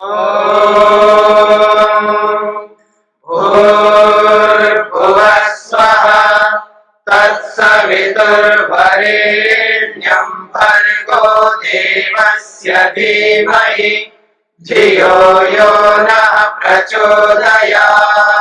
भूर्भुवः स्वः तत्सवितुर्वरेण्यं भर्गो देवस्य धीमहि धियो यो नः प्रचोदयात्।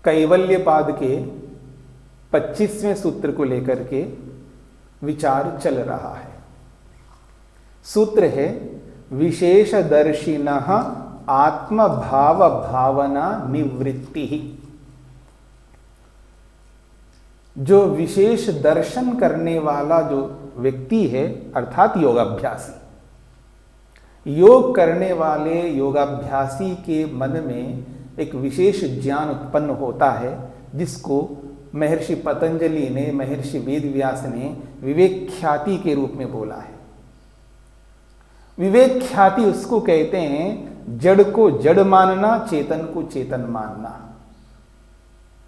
कैवल्यपाद के 25वें सूत्र को लेकर के विचार चल रहा है। सूत्र है विशेषदर्शिनः आत्मभाव भावना निवृत्ति। जो विशेष दर्शन करने वाला जो व्यक्ति है अर्थात योगाभ्यासी, योग करने वाले योगाभ्यासी के मन में एक विशेष ज्ञान उत्पन्न होता है, जिसको महर्षि पतंजलि ने, महर्षि वेदव्यास ने विवेक ख्याति के रूप में बोला है। विवेक ख्याति उसको कहते हैं जड़ को जड़ मानना, चेतन को चेतन मानना।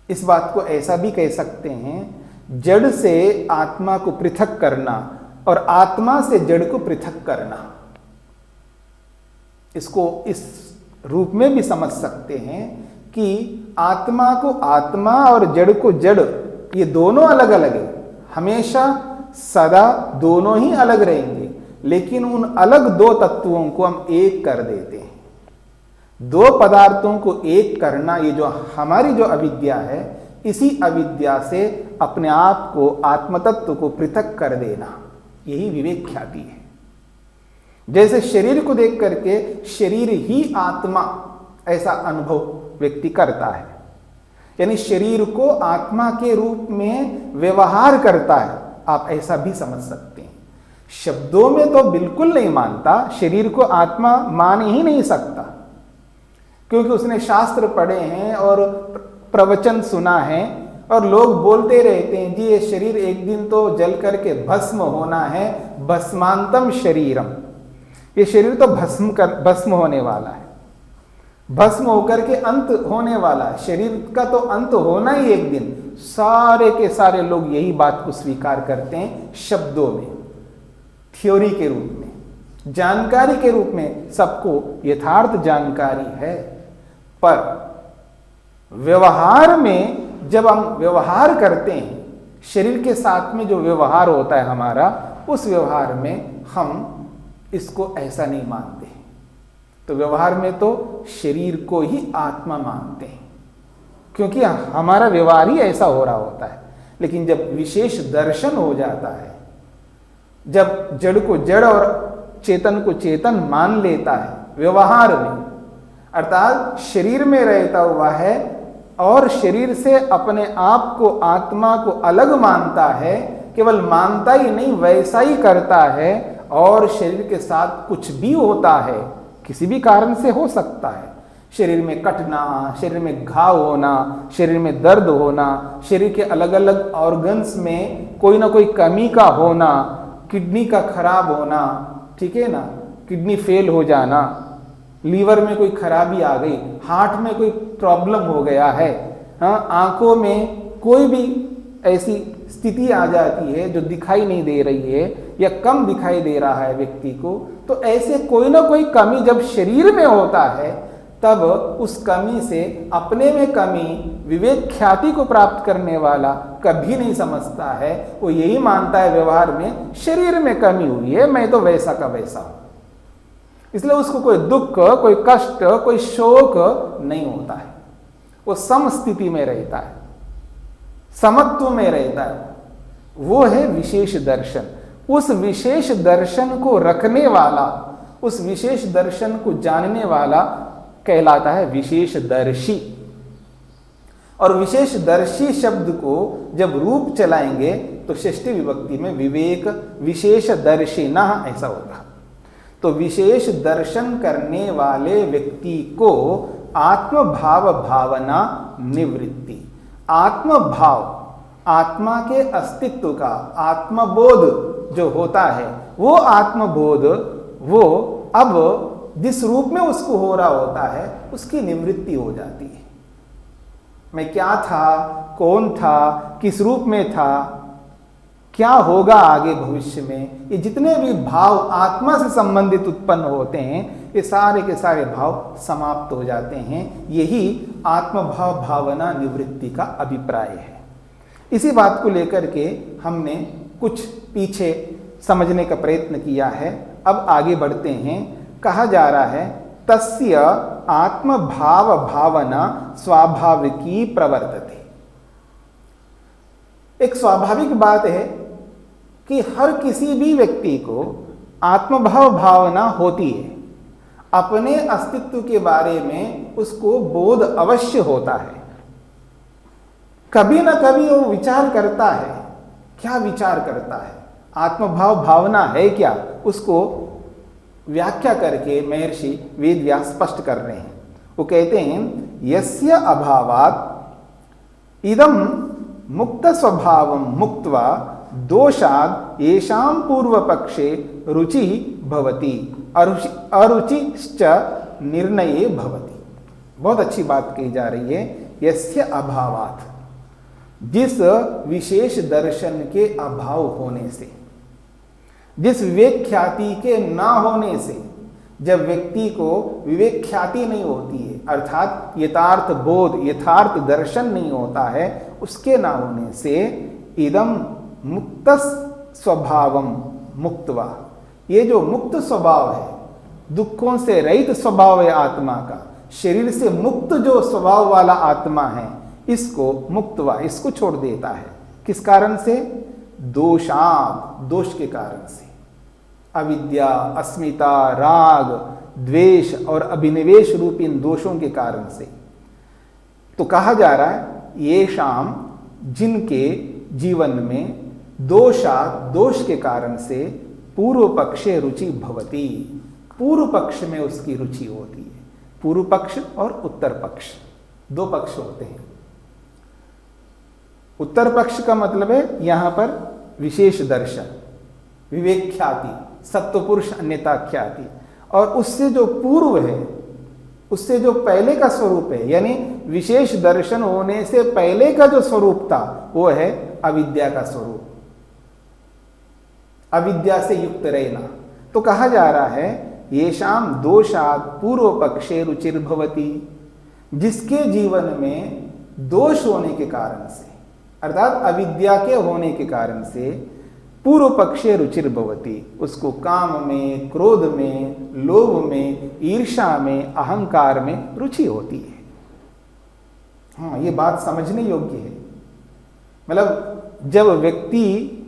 इस बात को ऐसा भी कह सकते हैं जड़ से आत्मा को पृथक करना और आत्मा से जड़ को पृथक करना। इसको इस रूप में भी समझ सकते हैं कि आत्मा को आत्मा और जड़ को जड़, ये दोनों अलग अलग है, हमेशा सदा दोनों ही अलग रहेंगे, लेकिन उन अलग दो तत्वों को हम एक कर देते हैं। दो पदार्थों को एक करना, ये जो हमारी जो अविद्या है, इसी अविद्या से अपने आप को, आत्मतत्व को पृथक कर देना, यही विवेक ख्याति है। जैसे शरीर को देख करके शरीर ही आत्मा, ऐसा अनुभव व्यक्ति करता है, यानी शरीर को आत्मा के रूप में व्यवहार करता है, आप ऐसा भी समझ सकते हैं। शब्दों में तो बिल्कुल नहीं मानता, शरीर को आत्मा मान ही नहीं सकता, क्योंकि उसने शास्त्र पढ़े हैं और प्रवचन सुना है और लोग बोलते रहते हैं जी ये शरीर एक दिन तो जल करके भस्म होना है, भस्मांतम शरीरम, ये शरीर तो भस्म होने वाला है, भस्म होकर के अंत होने वाला है, शरीर का तो अंत होना ही एक दिन। सारे के सारे लोग यही बात को स्वीकार करते हैं, शब्दों में, थ्योरी के रूप में, जानकारी के रूप में सबको यथार्थ जानकारी है। पर व्यवहार में जब हम व्यवहार करते हैं, शरीर के साथ में जो व्यवहार होता है हमारा, उस व्यवहार में हम इसको ऐसा नहीं मानते हैं। तो व्यवहार में तो शरीर को ही आत्मा मानते हैं, क्योंकि हमारा व्यवहार ही ऐसा हो रहा होता है। लेकिन जब विशेष दर्शन हो जाता है, जब जड़ को जड़ और चेतन को चेतन मान लेता है व्यवहार में, अर्थात शरीर में रहता हुआ है और शरीर से अपने आप को, आत्मा को अलग मानता है, केवल मानता ही नहीं वैसा ही करता है, और शरीर के साथ कुछ भी होता है, किसी भी कारण से हो सकता है, शरीर में कटना, शरीर में घाव होना, शरीर में दर्द होना, शरीर के अलग अलग ऑर्गन्स में कोई ना कोई कमी का होना, किडनी का खराब होना, ठीक है ना, किडनी फेल हो जाना, लीवर में कोई खराबी आ गई, हार्ट में कोई प्रॉब्लम हो गया है, हाँ, आंखों में कोई भी ऐसी स्थिति आ जाती है जो दिखाई नहीं दे रही है या कम दिखाई दे रहा है व्यक्ति को, तो ऐसे कोई ना कोई कमी जब शरीर में होता है, तब उस कमी से, अपने में कमी, विवेक ख्याति को प्राप्त करने वाला कभी नहीं समझता है। वो यही मानता है व्यवहार में शरीर में कमी हुई है, मैं तो वैसा का वैसा हूं, इसलिए उसको कोई दुख, कोई कष्ट, कोई शोक नहीं होता है। वो सम स्थिति में रहता है, समत्व में रहता है। वो है विशेष दर्शन। उस विशेष दर्शन को रखने वाला, उस विशेष दर्शन को जानने वाला कहलाता है विशेषदर्शी। और विशेषदर्शी शब्द को जब रूप चलाएंगे तो षष्ठी विभक्ति में विवेक विशेषदर्शिनः ऐसा होगा। तो विशेष दर्शन करने वाले व्यक्ति को आत्मभाव भावना निवृत्ति, आत्मभाव, आत्मा के अस्तित्व का आत्मबोध जो होता है, वो आत्मबोध वो अब जिस रूप में उसको हो रहा होता है उसकी निवृत्ति हो जाती है। मैं क्या था, कौन था, किस रूप में था, क्या होगा आगे भविष्य में, ये जितने भी भाव आत्मा से संबंधित उत्पन्न होते हैं ये सारे के सारे भाव समाप्त हो जाते हैं। यही आत्मभाव भावना निवृत्ति का अभिप्राय है। इसी बात को लेकर के हमने कुछ पीछे समझने का प्रयत्न किया है। अब आगे बढ़ते हैं। कहा जा रहा है तस्य आत्मभाव भावना स्वाभाविकी प्रवर्तते। एक स्वाभाविक बात है कि हर किसी भी व्यक्ति को आत्मभाव भावना होती है। अपने अस्तित्व के बारे में उसको बोध अवश्य होता है। कभी ना कभी वो विचार करता है। क्या विचार करता है? आत्मभाव भावना है क्या, उसको व्याख्या करके महर्षि वेदव्यास स्पष्ट कर रहे हैं। वो कहते हैं यस्य अभावात् इदं मुक्त स्वभावं मुक्त्वा दोषाद येषां पूर्व पक्षे रुचि भवति अरुचिश्च निर्णये भवति। बहुत अच्छी बात कही जा रही है। यस्य अभावात्, जिस विशेष दर्शन के अभाव होने से, जिस विवेक ख्याति के ना होने से, जब व्यक्ति को विवेक ख्याति नहीं होती है अर्थात यथार्थ बोध यथार्थ दर्शन नहीं होता है, उसके ना होने से इदम मुक्त स्वभावम मुक्त्वा, ये जो मुक्त स्वभाव है, दुखों से रहित स्वभाव है आत्मा का, शरीर से मुक्त जो स्वभाव वाला आत्मा है, इसको मुक्त्वा, इसको छोड़ देता है। किस कारण से? दोषाद, दोष के कारण से। अविद्या, अस्मिता, राग, द्वेष और अभिनिवेश रूप इन दोषों के कारण से। तो कहा जा रहा है ये शाम, जिनके जीवन में दोष के कारण से पूर्व पक्षे रुचि भवति, पूर्व पक्ष में उसकी रुचि होती है। पूर्व पक्ष और उत्तर पक्ष, दो पक्ष होते हैं। उत्तर पक्ष का मतलब है यहां पर विशेष दर्शन, विवेक ख्याति, सत्व पुरुष अन्यता ख्याति, और उससे जो पूर्व है, उससे जो पहले का स्वरूप है, यानी विशेष दर्शन होने से पहले का जो स्वरूप था वो है अविद्या का स्वरूप, अविद्या से युक्त रहना। तो कहा जा रहा है येषाम दोषात् पूर्व पक्षे रुचिर्भवति, जिसके जीवन में दोष होने के कारण से अर्थात अविद्या के होने के कारण से पूर्व पक्षे रुचिर्भवति, उसको काम में, क्रोध में, लोभ में, ईर्ष्या में, अहंकार में रुचि होती है। हाँ, ये बात समझने योग्य है। मतलब जब व्यक्ति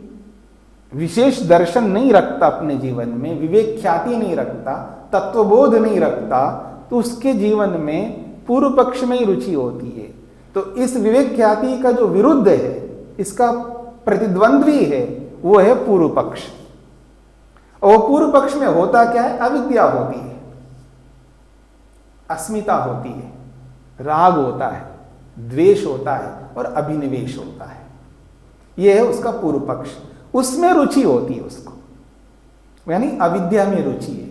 विशेष दर्शन नहीं रखता अपने जीवन में, विवेक ख्याति नहीं रखता, तत्वबोध नहीं रखता, तो उसके जीवन में पूर्व पक्ष में ही रुचि होती है। तो इस विवेक ख्याति का जो विरुद्ध है, इसका प्रतिद्वंद्वी है, वो है पूर्व पक्ष। और पूर्व पक्ष में होता क्या है? अविद्या होती है, अस्मिता होती है, राग होता है, द्वेष होता है और अभिनिवेश होता है। यह है उसका पूर्व पक्ष। उसमें रुचि होती है उसको, यानी अविद्या में रुचि है।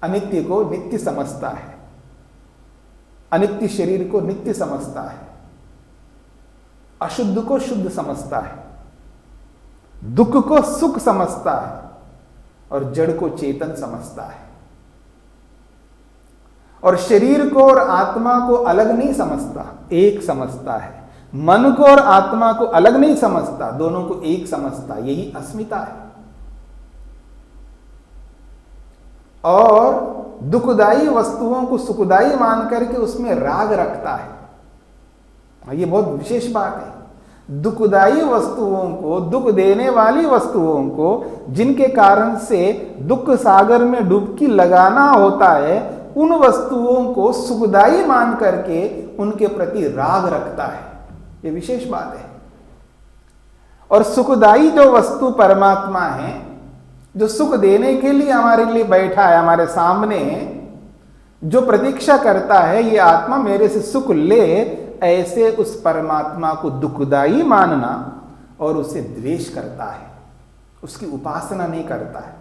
अनित्य को नित्य समझता है, अनित्य शरीर को नित्य समझता है, अशुद्ध को शुद्ध समझता है, दुख को सुख समझता है और जड़ को चेतन समझता है। और शरीर को और आत्मा को अलग नहीं समझता, एक समझता है। मन को और आत्मा को अलग नहीं समझता, दोनों को एक समझता। यही अस्मिता है। और दुखदाई वस्तुओं को सुखदाई मान करके उसमें राग रखता है। यह बहुत विशेष बात है। दुखदाई वस्तुओं को, दुख देने वाली वस्तुओं को, जिनके कारण से दुख सागर में डुबकी लगाना होता है, उन वस्तुओं को सुखदाई मान करके उनके प्रति राग रखता है। ये विशेष बात है। और सुखदाई जो वस्तु परमात्मा है, जो सुख देने के लिए हमारे लिए बैठा है, हमारे सामने जो प्रतीक्षा करता है, ये आत्मा मेरे से सुख ले, ऐसे उस परमात्मा को दुखदाई मानना और उसे द्वेष करता है, उसकी उपासना नहीं करता है।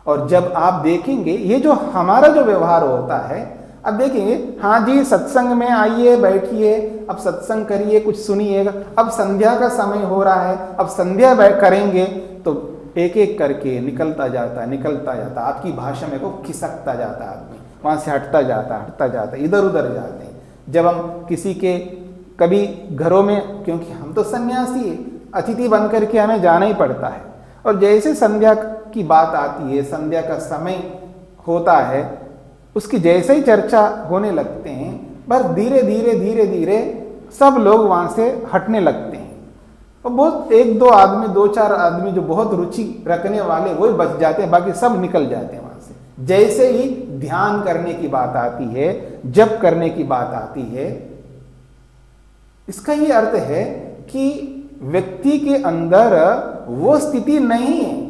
और जब आप देखेंगे ये जो हमारा जो व्यवहार होता है, अब देखेंगे, हाँ जी सत्संग में आइए, बैठिए, अब सत्संग करिए, कुछ सुनिएगा, अब संध्या का समय हो रहा है, अब संध्या करेंगे, तो एक एक करके निकलता जाता है, आपकी भाषा में को खिसकता जाता है, आदमी वहाँ से हटता जाता, इधर उधर जाते हैं। जब हम किसी के कभी घरों में, क्योंकि हम तो सन्यासी है, अतिथि बन करके हमें जाना ही पड़ता है, और जैसे संध्या की बात आती है, संध्या का समय होता है, उसकी जैसे ही चर्चा होने लगते हैं, बस धीरे धीरे सब लोग वहाँ से हटने लगते हैं, और बहुत एक दो आदमी, दो चार आदमी जो बहुत रुचि रखने वाले वही बच जाते हैं, बाकी सब निकल जाते हैं वहाँ से। जैसे ही ध्यान करने की बात आती है, जप करने की बात आती है, इसका ये अर्थ है कि व्यक्ति के अंदर वो स्थिति नहीं है।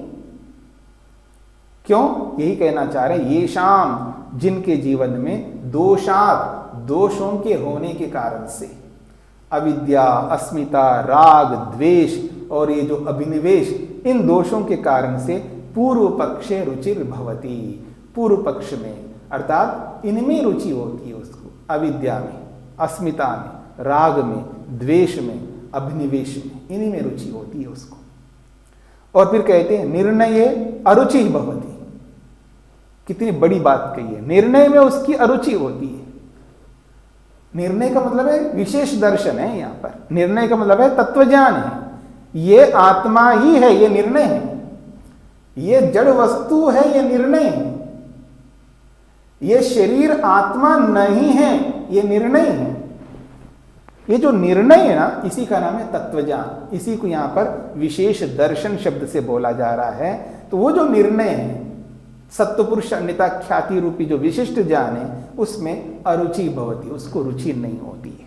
क्यों? यही कहना चाह रहे हैं, ये शाम जिनके जीवन में दोषों के होने के कारण से, अविद्या, अस्मिता, राग, द्वेष और ये जो अभिनिवेश, इन दोषों के कारण से पूर्व पक्षे रुचिर भवती, पूर्व पक्ष में अर्थात इनमें रुचि होती है उसको, अविद्या में, अस्मिता में, राग में, द्वेष में, अभिनिवेश में, इन्हीं में रुचि होती है उसको। और फिर कहते हैं निर्णय अरुचि भवती। कितनी बड़ी बात कही है, निर्णय में उसकी अरुचि होती है। निर्णय का मतलब है विशेष दर्शन है, यहां पर निर्णय का मतलब है तत्वज्ञान है। ये आत्मा ही है, ये निर्णय है, ये जड़ वस्तु है, ये निर्णय है, ये शरीर आत्मा नहीं है, ये निर्णय है। ये जो निर्णय है ना, इसी का नाम है तत्वज्ञान। इसी को यहां पर विशेष दर्शन शब्द से बोला जा रहा है। तो वो जो निर्णय है, सत्वपुरुष अन्यता ख्याति रूपी जो विशिष्ट ज्ञान है, उसमें अरुचि भवती, उसको रुचि नहीं होती है,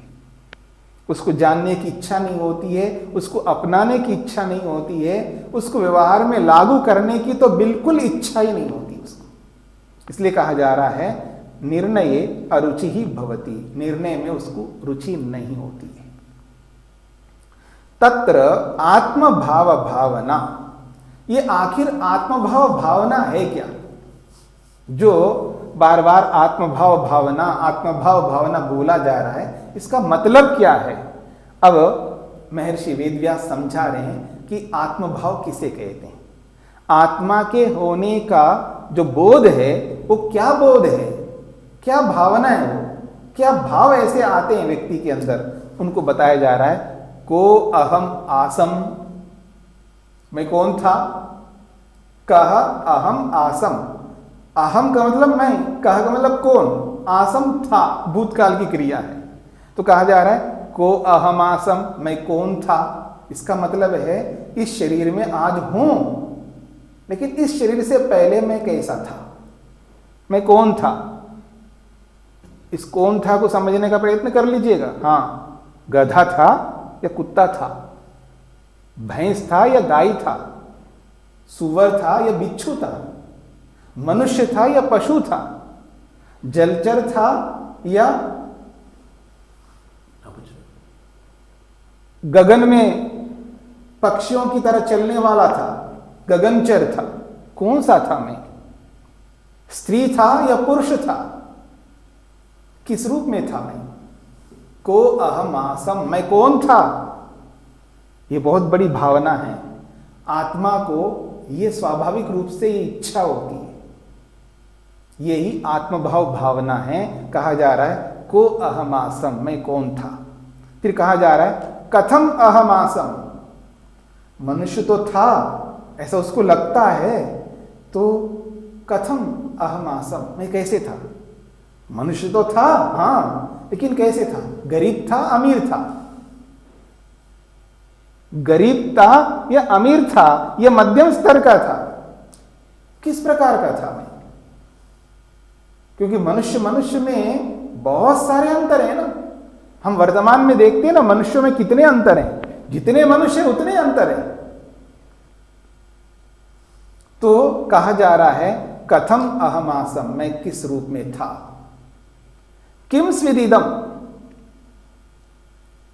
उसको जानने की इच्छा नहीं होती है, उसको अपनाने की इच्छा नहीं होती है, उसको व्यवहार में लागू करने की तो बिल्कुल इच्छा ही नहीं होती उसको। इसलिए कहा जा रहा है निर्णय अरुचि ही भवती, निर्णय में उसको रुचि नहीं होती है। तत्र आत्मभाव भावना, ये आखिर आत्मभाव भावना है क्या? जो बार बार आत्मभाव भावना बोला जा रहा है, इसका मतलब क्या है? अब महर्षि वेदव्यास समझा रहे हैं कि आत्मभाव किसे कहते हैं। आत्मा के होने का जो बोध है, वो क्या बोध है, क्या भावना है, वो क्या भाव ऐसे आते हैं व्यक्ति के अंदर, उनको बताया जा रहा है। को अहम आसम, मैं कौन था, कह अहम आसम, अहम का मतलब मैं, कह का मतलब कौन, आसम था, भूतकाल की क्रिया है। तो कहा जा रहा है को अहम आसम, मैं कौन था, इसका मतलब है इस शरीर में आज हूं, लेकिन इस शरीर से पहले मैं कैसा था, मैं कौन था। इस कौन था को समझने का प्रयत्न कर लीजिएगा। हाँ, गधा था या कुत्ता था, भैंस था या गाय था, सुअर था या बिच्छू था, मनुष्य था या पशु था, जलचर था या गगन में पक्षियों की तरह चलने वाला था, गगनचर था, कौन सा था मैं, स्त्री था या पुरुष था, किस रूप में था मैं, को अहम आसम, मैं कौन था। ये बहुत बड़ी भावना है। आत्मा को ये स्वाभाविक रूप से ये इच्छा होती है, यही आत्मभाव भावना है। कहा जा रहा है को अहम आसम, मैं कौन था। फिर कहा जा रहा है कथम अहम आसम, मनुष्य तो था ऐसा उसको लगता है, तो कथम अहम आसम, मैं कैसे था। मनुष्य तो था हाँ, लेकिन कैसे था, गरीब था अमीर था, गरीब था या अमीर था या मध्यम स्तर का था, किस प्रकार का था मैं। क्योंकि मनुष्य में बहुत सारे अंतर है ना। हम वर्तमान में देखते हैं ना, मनुष्यों में कितने अंतर हैं, जितने मनुष्य उतने अंतर हैं। तो कहा जा रहा है कथम अहम आसम, मैं किस रूप में था। किम स्विदिदम,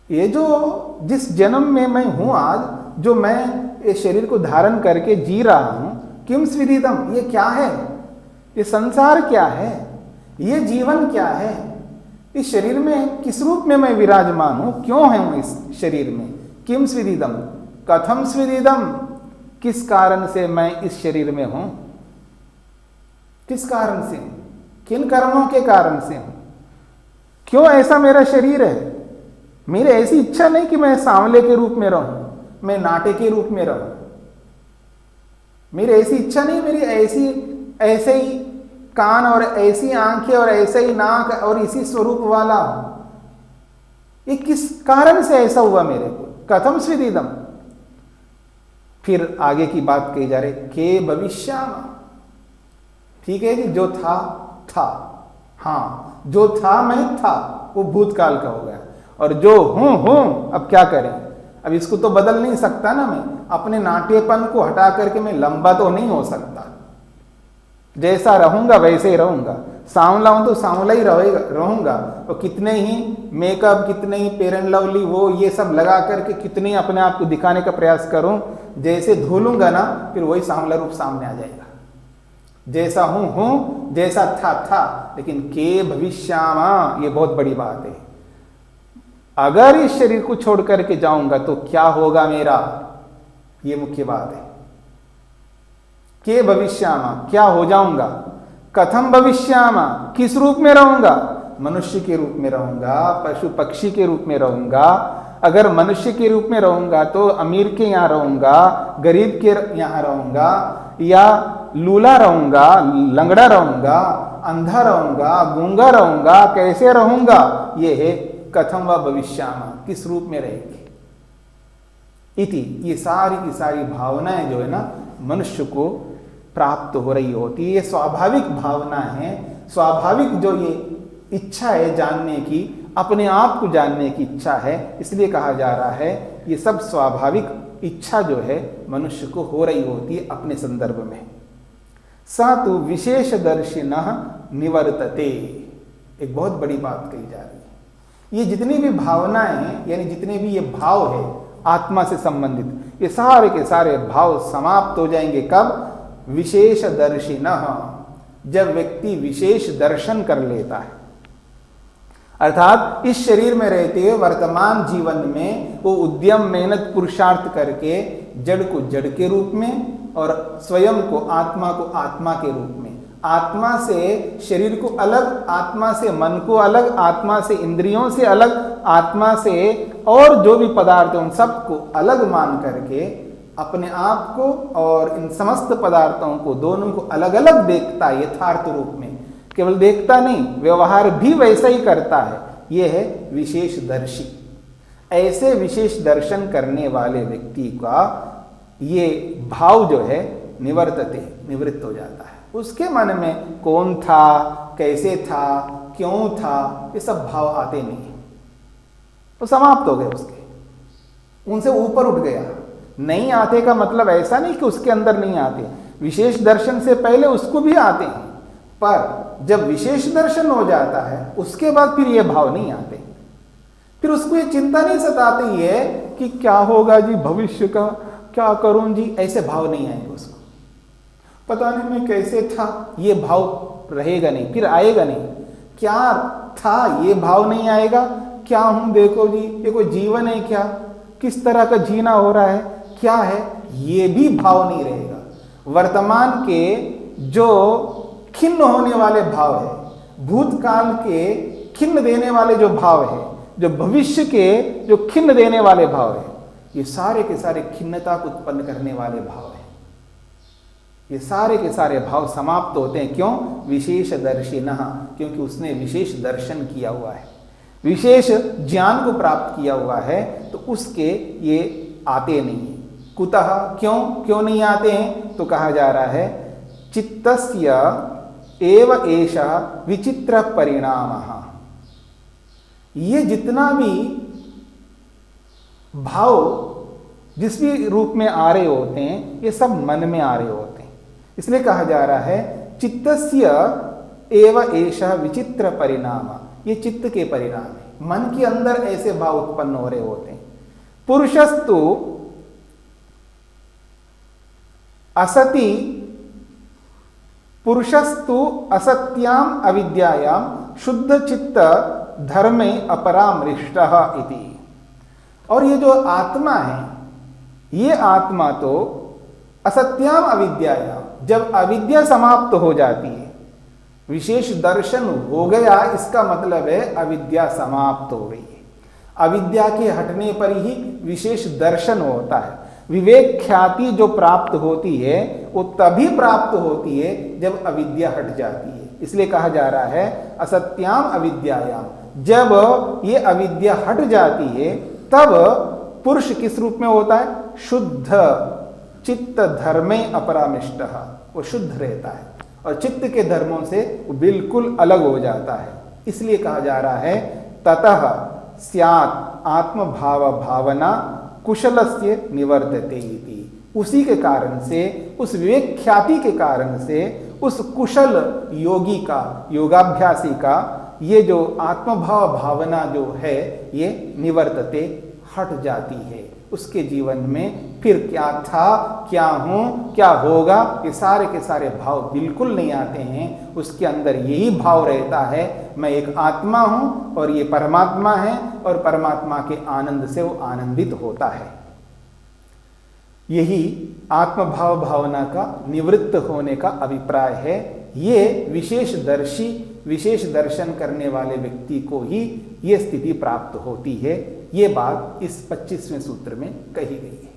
ये जो जिस जन्म में मैं हूं आज, जो मैं ये शरीर को धारण करके जी रहा हूं, किम स्विदिदम, ये क्या है, ये संसार क्या है, ये जीवन क्या है, इस शरीर में किस रूप में मैं विराजमान हूं, क्यों हूं इस शरीर में, किम स्विदिदम, कथम स्विदिदम, किस कारण से मैं इस शरीर में हूं, किस कारण से, किन कर्मों के कारण से हूं, क्यों ऐसा मेरा शरीर है। मेरी ऐसी इच्छा नहीं कि मैं सांवले के रूप में रहूं, मैं नाटे के रूप में रहूं, मेरी ऐसी इच्छा नहीं, मेरी ऐसे ही कान और ऐसी आंखें और ऐसे ही नाक और इसी स्वरूप वाला हूं। ये किस कारण से ऐसा हुआ मेरे को, कथम स्विदिदम। फिर आगे की बात कही जा रही, के भविष्याम, ठीक है जी, जो था था, हाँ जो था मैं था, वो भूतकाल का हो गया, और जो हूं अब क्या करें, अब इसको तो बदल नहीं सकता ना, मैं अपने नाट्यपन को हटा करके मैं लंबा तो नहीं हो सकता, जैसा रहूंगा वैसे ही रहूंगा, सांवला हूं तो सांवला ही रहूंगा, तो कितने ही मेकअप, कितने ही फेयर एंड लवली वो ये सब लगा करके कितने ही अपने आप को दिखाने का प्रयास करूं, जैसे धुलूंगा ना फिर वही सांवला रूप सामने आ जाएगा, जैसा हूं जैसा था। लेकिन के भविष्यामा, ये बहुत बड़ी बात है, अगर इस शरीर को छोड़ करके जाऊंगा तो क्या होगा मेरा, ये मुख्य बात है। के भविष्यामा, क्या हो जाऊंगा, कथम भविष्यामा, किस रूप में रहूंगा, मनुष्य के रूप में रहूंगा, पशु पक्षी के रूप में रहूंगा। अगर मनुष्य के रूप में रहूंगा तो अमीर के यहां रहूंगा, गरीब के यहां रहूंगा, या लूला रहूंगा, लंगड़ा रहूंगा, अंधा रहूंगा, गूंगा रहूंगा, कैसे रहूंगा, ये है कथम व भविष्यामा, किस रूप में रहेंगे इति। ये सारी की सारी भावनाएं जो है ना मनुष्य को प्राप्त हो रही होती है, ये स्वाभाविक भावना है, स्वाभाविक जो ये इच्छा है जानने की, अपने आप को जानने की इच्छा है, इसलिए कहा जा रहा है ये सब स्वाभाविक इच्छा जो है मनुष्य को हो रही होती है अपने संदर्भ में। सा तु विशेष दर्शिनः निवर्तते, एक बहुत बड़ी बात कही जा रही है। ये जितनी भी भावनाएं हैं, यानी जितने भी ये भाव है आत्मा से संबंधित, ये सारे के सारे भाव समाप्त हो जाएंगे कब, विशेष दर्शिनः, जब व्यक्ति विशेष दर्शन कर लेता है, अर्थात इस शरीर में रहते हुए वर्तमान जीवन में वो उद्यम मेहनत पुरुषार्थ करके जड़ को जड़ के रूप में और स्वयं को आत्मा के रूप में, आत्मा से शरीर को अलग, आत्मा से मन को अलग, आत्मा से इंद्रियों से अलग, आत्मा से और जो भी पदार्थ हैं उन सबको अलग मान करके अपने आप को और इन समस्त पदार्थों को दोनों को अलग अलग देखता है यथार्थ रूप में। केवल देखता नहीं, व्यवहार भी वैसा ही करता है, यह है विशेष दर्शी। ऐसे विशेष दर्शन करने वाले व्यक्ति का ये भाव जो है निवर्तते, निवृत्त हो जाता है। उसके मन में कौन था, कैसे था, क्यों था, ये सब भाव आते नहीं, तो समाप्त हो गए उसके, उनसे ऊपर उठ गया। नहीं आते का मतलब ऐसा नहीं कि उसके अंदर नहीं आते, विशेष दर्शन से पहले उसको भी आते हैं, पर जब विशेष दर्शन हो जाता है उसके बाद फिर ये भाव नहीं आते, फिर उसको ये चिंता नहीं सताती है कि क्या होगा जी भविष्य का, क्या करूं जी, ऐसे भाव नहीं आएंगे उसको। पता नहीं मैं कैसे था, ये भाव रहेगा नहीं, फिर आएगा नहीं। क्या था ये भाव नहीं आएगा, क्या हूं देखो जी, ये कोई जीवन है क्या, किस तरह का जीना हो रहा है, क्या है, ये भी भाव नहीं रहेगा। वर्तमान के जो खिन्न होने वाले भाव है, भूतकाल के खिन्न देने वाले जो भाव है, जो भविष्य के जो खिन्न देने वाले भाव है, ये सारे के सारे खिन्नता को उत्पन्न करने वाले भाव है। ये सारे के सारे भाव समाप्त होते हैं, क्यों, विशेष दर्शिनः, क्योंकि उसने विशेष दर्शन किया हुआ है, विशेष ज्ञान को प्राप्त किया हुआ है, तो उसके ये आते नहीं है। कुतः, क्यों नहीं आते हैं, तो कहा जा रहा है चित्तस्य एव एषः विचित्र परिणामः। ये जितना भी भाव जिस भी रूप में आ रहे होते हैं, ये सब मन में आ रहे होते हैं, इसलिए कहा जा रहा है चित्तस्य एव एषः विचित्र परिणाम, ये चित्त के परिणाम है, मन के अंदर ऐसे भाव उत्पन्न हो रहे होते हैं। पुरुषस्तु असति पुरुषस्तु असत्याम अविद्यायाम शुद्ध चित्त धर्मे अपरामृष्टः इति। और ये जो आत्मा है, ये आत्मा तो असत्याम अविद्यायाम, जब अविद्या समाप्त हो जाती है, विशेष दर्शन हो गया, इसका मतलब है अविद्या समाप्त हो गई है। अविद्या के हटने पर ही विशेष दर्शन होता है। विवेक ख्याति जो प्राप्त होती है वो तभी प्राप्त होती है जब अविद्या हट जाती है। इसलिए कहा जा रहा है असत्याम अविद्यायाम, जब ये अविद्या हट जाती है तब पुरुष किस रूप में होता है? शुद्ध चित्त धर्मे अपरामिष्टः, वो शुद्ध रहता है और चित्त के धर्मों से वो बिल्कुल अलग हो जाता है। इसलिए कहा जा रहा है ततः स्यात् आत्मभाव भावना कुशलस्य निवर्तते इति। उसी के कारण से, उस विवेक ख्याति के कारण से, उस कुशल योगी का, योगाभ्यासी का ये जो आत्मभाव भावना जो है ये निवर्तते, हट जाती है। उसके जीवन में फिर क्या था, क्या हूं, क्या होगा, ये सारे के सारे भाव बिल्कुल नहीं आते हैं। उसके अंदर यही भाव रहता है, मैं एक आत्मा हूं और ये परमात्मा है, और परमात्मा के आनंद से वो आनंदित होता है। यही आत्मभाव भावना का निवृत्त होने का अभिप्राय है। ये विशेषदर्शी, विशेष दर्शन करने वाले व्यक्ति को ही ये स्थिति प्राप्त होती है। ये बात इस 25वें सूत्र में कही गई है।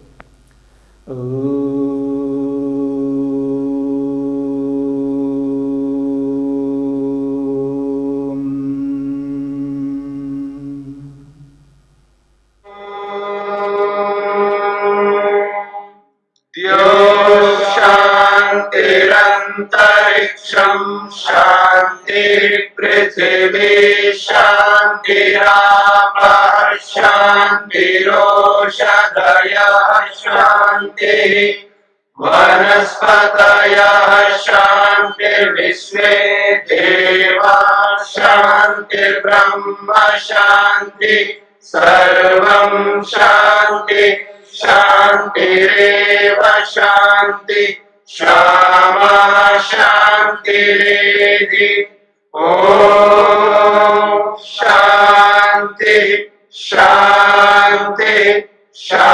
शांतिरंतरिक्षं शांति पृथिवी शांतिरापः शांतिरोषधयः शांतिः वनस्पतयः शांतिर्विश्वे देवाः शांतिर्ब्रह्म शांति सर्वं शांति शांतिरेव शांति क्षमा शांतिरेधि। ओम शांति शांति शांति।